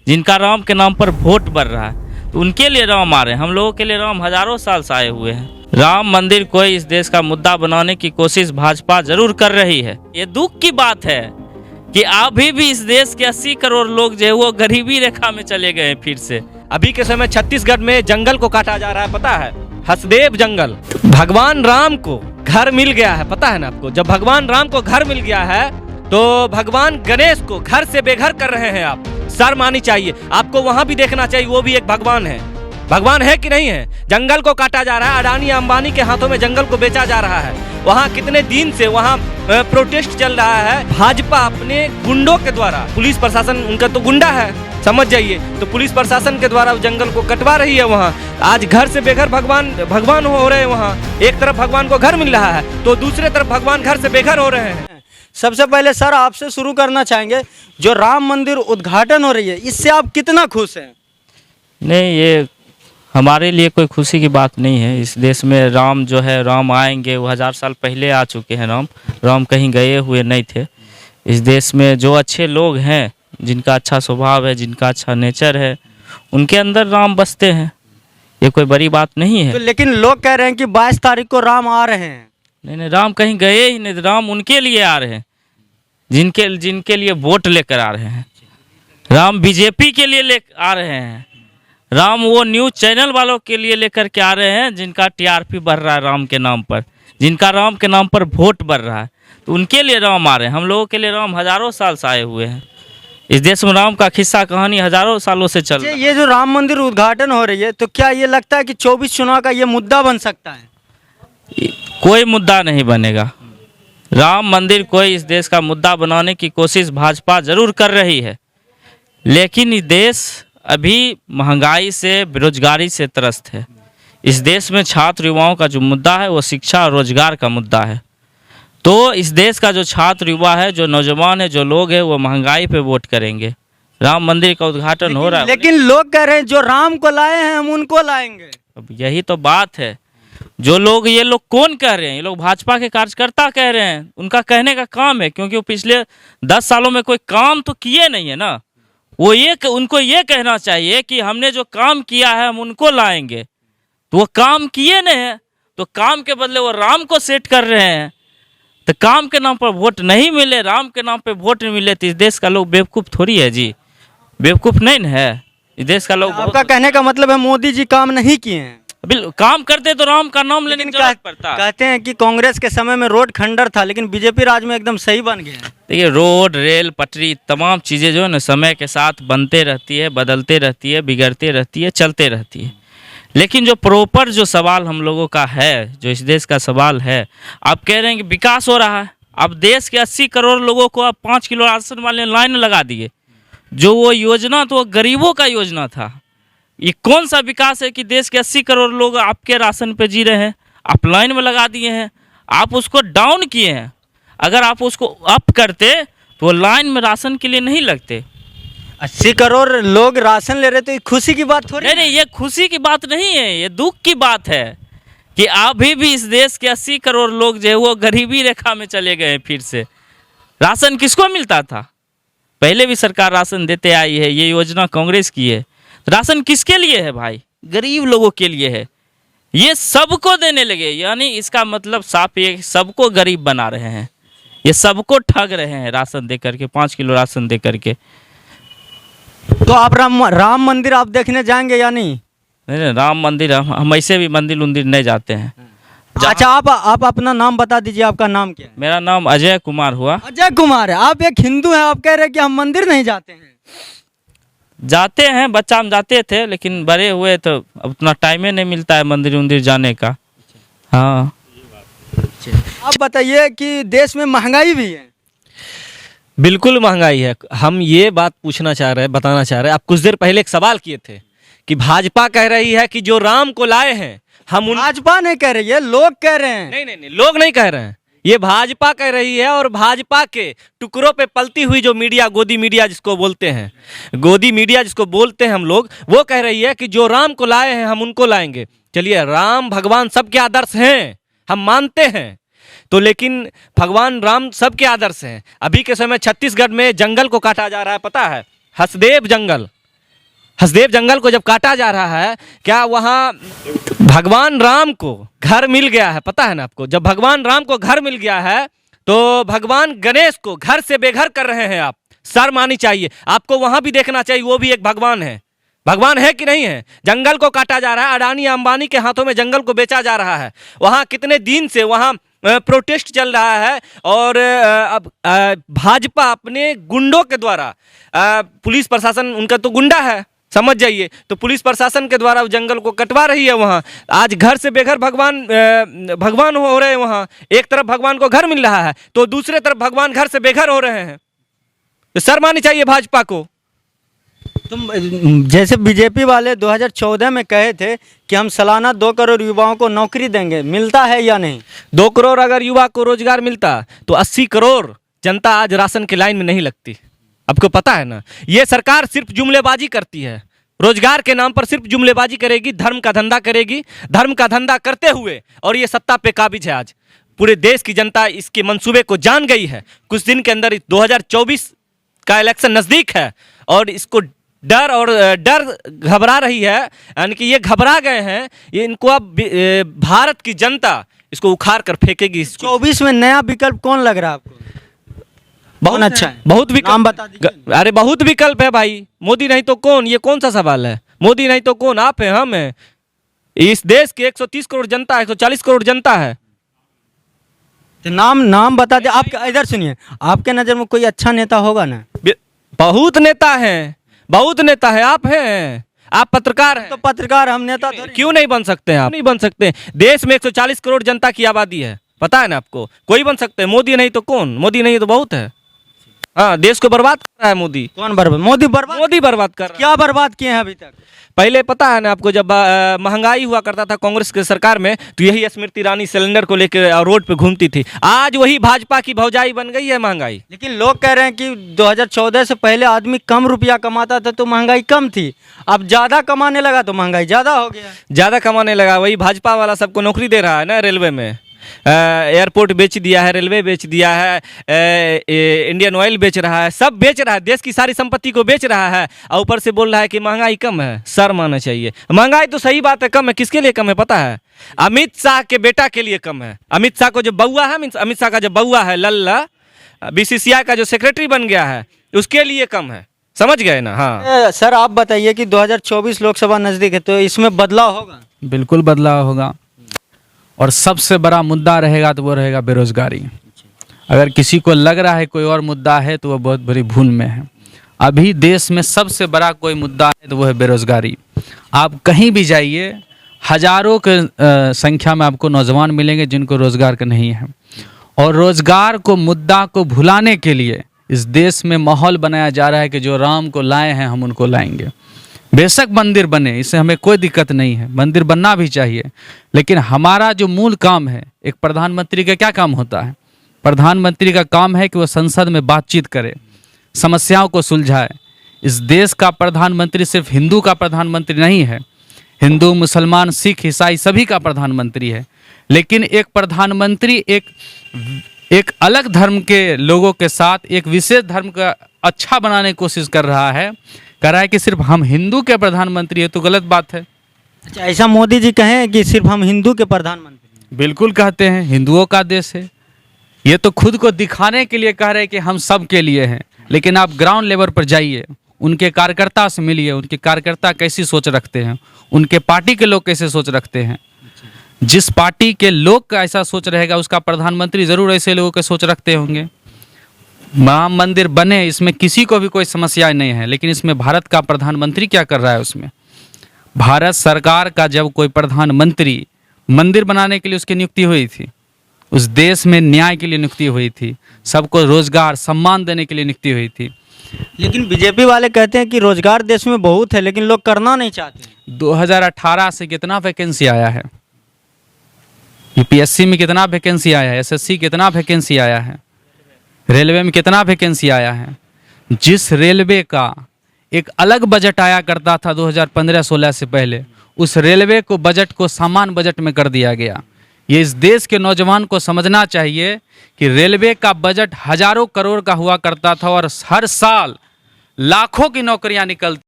जिनका राम के नाम पर वोट बढ़ रहा है, तो उनके लिए राम आ रहे हैं। हम लोगों के लिए राम हजारों साल से आए हुए हैं। राम मंदिर कोई इस देश का मुद्दा बनाने की कोशिश भाजपा जरूर कर रही है। ये दुख की बात है कि अभी भी इस देश के 80 करोड़ लोग जो है वो गरीबी रेखा में चले गए हैं फिर से। अभी के समय छत्तीसगढ़ में जंगल को काटा जा रहा है, पता है? हसदेव जंगल। भगवान राम को घर मिल गया है, पता है ना आपको? जब भगवान राम को घर मिल गया है तो भगवान गणेश को घर से बेघर कर रहे हैं आप। शर्म आनी चाहिए आपको, वहां भी देखना चाहिए, वो भी एक भगवान है। भगवान है कि नहीं है? जंगल को काटा जा रहा है, अडानी अंबानी के हाथों में जंगल को बेचा जा रहा है। वहाँ कितने दिन से वहाँ प्रोटेस्ट चल रहा है। भाजपा अपने गुंडों के द्वारा, पुलिस प्रशासन उनका तो गुंडा है, समझ जाइए, तो पुलिस प्रशासन के द्वारा जंगल को कटवा रही है। वहाँ आज घर से बेघर भगवान हो रहे हैं। वहाँ एक तरफ भगवान को घर मिल रहा है तो दूसरे तरफ भगवान घर से बेघर हो रहे हैं। सबसे पहले सर आपसे शुरू करना चाहेंगे, जो राम मंदिर उद्घाटन हो रही है इससे आप कितना खुश हैं? नहीं, ये हमारे लिए कोई खुशी की बात नहीं है। इस देश में राम जो है, राम आएंगे, वो 1000 साल पहले आ चुके हैं। राम कहीं गए हुए नहीं थे। इस देश में जो अच्छे लोग हैं, जिनका अच्छा स्वभाव है, जिनका अच्छा नेचर है, उनके अंदर राम बसते हैं। ये कोई बड़ी बात नहीं है। तो लेकिन लोग कह रहे हैं कि 22 तारीख को राम आ रहे हैं। नहीं, राम कहीं गए ही नहीं। राम उनके लिए आ रहे हैं जिनके लिए वोट लेकर आ रहे हैं। राम बीजेपी के लिए ले आ रहे हैं। राम वो न्यूज़ चैनल वालों के लिए लेकर के आ रहे हैं जिनका टीआरपी बढ़ रहा है राम के नाम पर, जिनका राम के नाम पर वोट बढ़ रहा है, तो उनके लिए राम आ रहे हैं। हम लोगों के लिए राम हजारों साल से आए हुए हैं। इस देश में राम का किस्सा कहानी हजारों सालों से चल रहा है। ये जो राम मंदिर उद्घाटन हो रही है, तो क्या ये लगता है कि 24 चुनाव का ये मुद्दा बन सकता है? कोई मुद्दा नहीं बनेगा। राम मंदिर कोई इस देश का मुद्दा बनाने की कोशिश भाजपा जरूर कर रही है, लेकिन इस देश अभी महंगाई से, बेरोजगारी से त्रस्त है। इस देश में छात्र युवाओं का जो मुद्दा है वो शिक्षा और रोजगार का मुद्दा है। तो इस देश का जो छात्र युवा है, जो नौजवान है, जो लोग हैं, वो महंगाई पे वोट करेंगे। राम मंदिर का उद्घाटन हो रहा है, लेकिन लोग कह रहे हैं जो राम को लाए हैं हम उनको लाएंगे। अब यही तो बात है। जो लोग, ये लोग कौन कह रहे हैं? ये लोग भाजपा के कार्यकर्ता कह रहे हैं। उनका कहने का काम है, क्योंकि वो पिछले 10 सालों में कोई काम तो किए नहीं है ना। उनको ये कहना चाहिए कि हमने जो काम किया है हम उनको लाएंगे, तो वो काम किए नहीं है, तो काम के बदले वो राम को सेट कर रहे हैं। तो काम के नाम पर वोट नहीं मिले, राम के नाम पे वोट नहीं मिले, तो इस देश का लोग बेवकूफ़ थोड़ी है जी, बेवकूफ़ नहीं न है इस देश का लोग। आपका कहने का मतलब है मोदी जी काम नहीं किए हैं? बिल्कुल, काम करते तो राम का नाम लेने की जरूरत पड़ता। कहते हैं कि कांग्रेस के समय में रोड खंडर था, लेकिन बीजेपी राज में एकदम सही बन गया। देखिए, रोड, रेल, पटरी, तमाम चीज़ें जो है ना समय के साथ बनते रहती है, बदलते रहती है, बिगड़ते रहती है, चलते रहती है। लेकिन जो प्रॉपर जो सवाल हम लोगों का है, जो इस देश का सवाल है, आप कह रहे हैं कि विकास हो रहा है। अब देश के 80 करोड़ लोगों को आप 5 किलो राशन वाले लाइन लगा दिए। जो वो योजना तो गरीबों का योजना था। ये कौन सा विकास है कि देश के 80 करोड़ लोग आपके राशन पे जी रहे हैं? आप लाइन में लगा दिए हैं, आप उसको डाउन किए हैं। अगर आप उसको अप करते तो लाइन में राशन के लिए नहीं लगते। 80 करोड़ लोग राशन ले रहे, तो ये खुशी की बात थोड़ी। नहीं, ये खुशी की बात नहीं है, ये दुख की बात है कि अभी भी इस देश के 80 करोड़ लोग जो है वो गरीबी रेखा में चले गए फिर से। राशन किसको मिलता था? पहले भी सरकार राशन देते आई है, ये योजना कांग्रेस की है। राशन किसके लिए है भाई? गरीब लोगों के लिए है। ये सबको देने लगे, यानी इसका मतलब साफ ये सबको गरीब बना रहे हैं। ये सबको ठग रहे हैं राशन दे करके, 5 किलो राशन दे करके। तो आप राम मंदिर आप देखने जाएंगे या नहीं? नहीं, राम मंदिर हम ऐसे भी मंदिर नहीं जाते हैं। अच्छा, आप अपना नाम बता दीजिए, आपका नाम क्या है? मेरा नाम अजय कुमार हुआ। अजय कुमार है। आप एक हिंदू हैं, आप कह रहे हैं कि हम मंदिर नहीं जाते हैं। जाते हैं, बच्चा हम जाते थे, लेकिन बड़े हुए तो उतना टाइम ही नहीं मिलता है मंदिर उंदिर जाने का। हाँ, आप बताइए कि देश में महंगाई भी है। बिल्कुल महंगाई है। हम ये बात बताना चाह रहे हैं। आप कुछ देर पहले एक सवाल किए थे कि भाजपा कह रही है कि जो राम को लाए हैं हम भाजपा नहीं कह रही है, लोग कह रहे हैं। नहीं, लोग नहीं कह रहे हैं, ये भाजपा कह रही है। और भाजपा के टुकड़ों पे पलती हुई जो मीडिया, गोदी मीडिया जिसको बोलते हैं, गोदी मीडिया जिसको बोलते हैं हम लोग, वो कह रही है कि जो राम को लाए हैं हम उनको लाएंगे। चलिए, राम भगवान सबके आदर्श हैं, हम मानते हैं, तो लेकिन भगवान राम सबके आदर्श हैं। अभी के समय छत्तीसगढ़ में जंगल को काटा जा रहा है, पता है? हसदेव जंगल। हसदेव जंगल को जब काटा जा रहा है, क्या वहाँ भगवान राम को घर मिल गया है? पता है ना आपको, जब भगवान राम को घर मिल गया है तो भगवान गणेश को घर से बेघर कर रहे हैं आप। शर्म आनी चाहिए आपको, वहां भी देखना चाहिए, वो भी एक भगवान है। भगवान है कि नहीं है? जंगल को काटा जा रहा है, अडानी अंबानी के हाथों में जंगल को बेचा जा रहा है। वहां कितने दिन से वहां प्रोटेस्ट चल रहा है और अब भाजपा अपने गुंडों के द्वारा, पुलिस प्रशासन उनका तो गुंडा है, समझ जाइए, तो पुलिस प्रशासन के द्वारा जंगल को कटवा रही है। वहाँ आज घर से बेघर भगवान हो रहे हैं। वहाँ एक तरफ भगवान को घर मिल रहा है तो दूसरे तरफ भगवान घर से बेघर हो रहे हैं। तो शर्म आनी चाहिए भाजपा को। तुम जैसे बीजेपी वाले 2014 में कहे थे कि हम सालाना 2 करोड़ युवाओं को नौकरी देंगे, मिलता है या नहीं? 2 करोड़ अगर युवा को रोजगार मिलता तो 80 करोड़ जनता आज राशन की लाइन में नहीं लगती। आपको पता है ना, ये सरकार सिर्फ जुमलेबाजी करती है, रोजगार के नाम पर सिर्फ जुमलेबाजी करेगी, धर्म का धंधा करेगी। धर्म का धंधा करते हुए और ये सत्ता पे काबिज है। आज पूरे देश की जनता इसके मंसूबे को जान गई है। कुछ दिन के अंदर 2024 का इलेक्शन नज़दीक है और इसको डर घबरा रही है, यानी कि ये घबरा गए हैं। ये इनको अब भारत की जनता इसको उखाड़ कर फेंकेगी। 24 में नया विकल्प कौन लग रहा है आपको? बहुत अच्छा है, बहुत विकल्प, नाम बता दीजिए। अरे बहुत विकल्प है भाई। मोदी नहीं तो कौन, ये कौन सा सवाल है? मोदी नहीं तो कौन, आप हैं, हम हैं। इस देश की 130 करोड़ जनता है, 140 करोड़ जनता है। तो नाम बता दे। आप इधर सुनिए, आपके नज़र में कोई अच्छा नेता होगा ना? बहुत नेता हैं, बहुत नेता है। आप हैं, आप पत्रकार हैं। तो पत्रकार, हम नेता थोड़ी। क्यों नहीं बन सकते हैं आप? नहीं बन सकते। देश में 140 करोड़ जनता की आबादी है, पता है ना आपको। कोई बन सकते हैं, मोदी नहीं तो कौन? मोदी नहीं तो बहुत है। हाँ, देश को बर्बाद कर रहा है मोदी। कौन बर्बाद? मोदी बर्बाद। मोदी बर्बाद कर रहा है। क्या बर्बाद किए हैं अभी तक? पहले पता है ना आपको, जब महंगाई हुआ करता था कांग्रेस के सरकार में, तो यही स्मृति ईरानी सिलेंडर को लेकर रोड पे घूमती थी। आज वही भाजपा की भौजाई बन गई है महंगाई। लेकिन लोग कह रहे हैं कि 2014 से पहले आदमी कम रुपया कमाता था तो महंगाई कम थी, अब ज्यादा कमाने लगा तो महंगाई ज्यादा हो गया। ज्यादा कमाने लगा, वही भाजपा वाला सबको नौकरी दे रहा है ना। रेलवे में एयरपोर्ट बेच दिया है, रेलवे बेच दिया है, इंडियन ऑयल बेच रहा है, सब बेच रहा है, देश की सारी संपत्ति को बेच रहा है और ऊपर से बोल रहा है कि महंगाई कम है। शर्म आना चाहिए। महंगाई तो सही बात है, कम है। किसके लिए कम है पता है? अमित शाह के बेटा के लिए कम है। अमित शाह को जो बउआ है, अमित शाह का जो बउआ है लल्ला, BCCI का जो सेक्रेटरी बन गया है, उसके लिए कम है। समझ गए ना? हाँ सर, आप बताइए कि 2024 लोकसभा नजदीक है तो इसमें बदलाव होगा? बिल्कुल बदलाव होगा और सबसे बड़ा मुद्दा रहेगा तो वो रहेगा बेरोजगारी। अगर किसी को लग रहा है कोई और मुद्दा है तो वो बहुत बड़ी भूल में है। अभी देश में सबसे बड़ा कोई मुद्दा है तो वो है बेरोजगारी। आप कहीं भी जाइए, हजारों के संख्या में आपको नौजवान मिलेंगे जिनको रोजगार का नहीं है। और रोजगार को, मुद्दा को भुलाने के लिए इस देश में माहौल बनाया जा रहा है कि जो राम को लाए हैं हम उनको लाएंगे। बेशक मंदिर बने, इससे हमें कोई दिक्कत नहीं है, मंदिर बनना भी चाहिए, लेकिन हमारा जो मूल काम है, एक प्रधानमंत्री का क्या काम होता है? प्रधानमंत्री का काम है कि वो संसद में बातचीत करे, समस्याओं को सुलझाए। इस देश का प्रधानमंत्री सिर्फ हिंदू का प्रधानमंत्री नहीं है, हिंदू, मुसलमान, सिख, ईसाई सभी का प्रधानमंत्री है। लेकिन एक प्रधानमंत्री एक अलग धर्म के लोगों के साथ एक विशेष धर्म का अच्छा बनाने की कोशिश कर रहा है, कह रहा है कि सिर्फ हम हिंदू के प्रधानमंत्री है, तो गलत बात है। अच्छा, ऐसा मोदी जी कहें कि सिर्फ हम हिंदू के प्रधानमंत्री? बिल्कुल कहते हैं, हिंदुओं का देश है। ये तो खुद को दिखाने के लिए कह रहे हैं कि हम सब के लिए हैं, लेकिन आप ग्राउंड लेवल पर जाइए, उनके कार्यकर्ता से मिलिए, उनके कार्यकर्ता कैसी सोच रखते हैं, उनके पार्टी के लोग कैसे सोच रखते हैं। जिस पार्टी के लोग का ऐसा सोच रहेगा उसका प्रधानमंत्री जरूर ऐसे लोगों के सोच रखते होंगे। राम मंदिर बने, इसमें किसी को भी कोई समस्या नहीं है, लेकिन इसमें भारत का प्रधानमंत्री क्या कर रहा है? उसमें भारत सरकार का जब कोई प्रधानमंत्री मंदिर बनाने के लिए उसकी नियुक्ति हुई थी, उस देश में न्याय के लिए नियुक्ति हुई थी, सबको रोजगार सम्मान देने के लिए नियुक्ति हुई थी। लेकिन बीजेपी वाले कहते हैं कि रोजगार देश में बहुत है लेकिन लोग करना नहीं चाहते। 2018 से कितना वैकेंसी आया है? UPSC में कितना वैकेंसी आया है? SSC कितना वैकेंसी आया है? रेलवे में कितना वैकेंसी आया है? जिस रेलवे का एक अलग बजट आया करता था 2015-16 से पहले, उस रेलवे को बजट को सामान्य बजट में कर दिया गया। ये इस देश के नौजवान को समझना चाहिए कि रेलवे का बजट हजारों करोड़ का हुआ करता था और हर साल लाखों की नौकरियां निकलती